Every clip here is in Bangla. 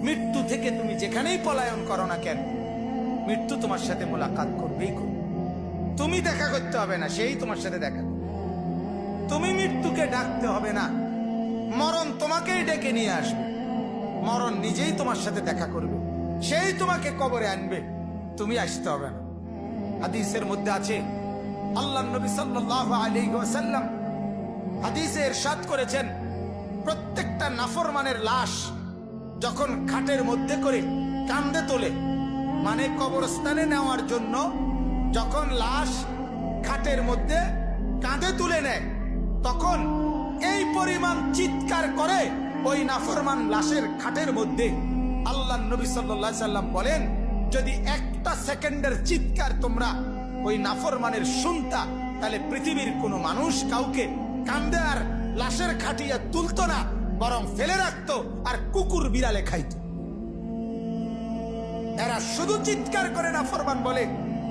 মৃত্যু থেকে তুমি যেখানেই পলায়ন করো না কেন, মৃত্যু তোমার সাথে মোলাকাত করবেই করবে। তুমি দেখা করতে হবে না, সেই তোমার সাথে দেখা করবে। তুমি মৃত্যুকে ডাকতে হবে না, মরণ তোমাকেই ডেকে নিয়ে আসবে। মরণ নিজেই তোমার সাথে দেখা করবে, সেই তোমাকে কবরে আনবে, তুমি আসতে হবে না। হাদিসের মধ্যে আছে, আল্লাহর নবী সাল্লাল্লাহু আলাইহি ওয়াসাল্লাম হাদিসে ইরশাদ করেছেন, প্রত্যেকটা নাফরমানের লাশ যখন খাটের মধ্যে করে কাঁধে তোলে, মানে কবরস্থানে নেওয়ার জন্য যখন লাশ খাটের মধ্যে কাঁধে তুলে নেয়, তখন এই পরিমাণ চিৎকার করে ওই নাফরমান লাশের খাটের মধ্যে। আল্লাহর নবী সাল্লাল্লাহু আলাইহি সাল্লাম বলেন, যদি একটা সেকেন্ডের চিৎকার তোমরা ওই নাফরমানের শুনতা, তাহলে পৃথিবীর কোনো মানুষ কাউকে কাঁধে আর লাশের খাটিয়া তুলতো না, বরং ফেলে রাখতো আর কুকুর বিড়ালে খাইত। এরা শুধু চিৎকার করে নাফরমান বলে,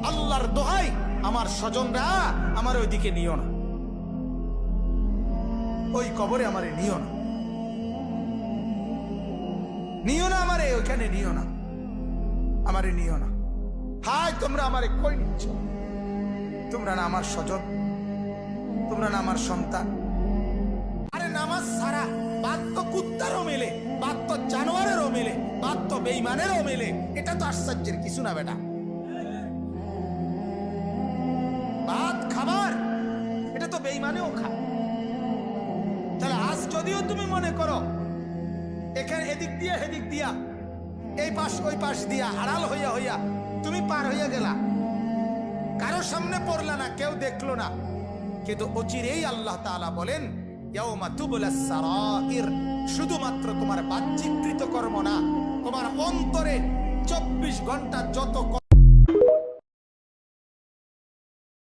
আল্লাহর দোহাই আমার স্বজনরা আমার ওইদিকে নিও না, ওই কবরে আমারে নিও না, নিও না আমারে, ওইখানে নিও না, আমারে নিও না। হায় তোমরা আমারে কই নিচ্ছ? তোমরা না আমার স্বজন, তোমরা না আমার সন্তান। আরে নামাজ ছাড়া বাদ তো কুত্তারও মেলে, বাদ তো জানোয়ারেরও মেলে, বাদ তো বেঈমানেরও মেলে। এটা তো আশ্চর্যের কিছু না বেটা। ভাত খাবার এটা তো বেঈমানেও খায়। তাহলে আজ যদিও তুমি মনে করো এখানে এদিক দিয়া হেদিক দিয়া, এই পাশ ওই পাশ দিয়া আড়াল হইয়া হইয়া তুমি পার হইয়া গেলা, কারো সামনে পড়লা না, কেউ দেখলো না, কিন্তু অচিরেই আল্লাহ তাআলা বলেন, ইয়াউমা তুবলাস সারাইর, শুধুমাত্র তোমার বাহ্যিক কৃতকর্ম না, তোমার অন্তরে 24 ঘন্টা যত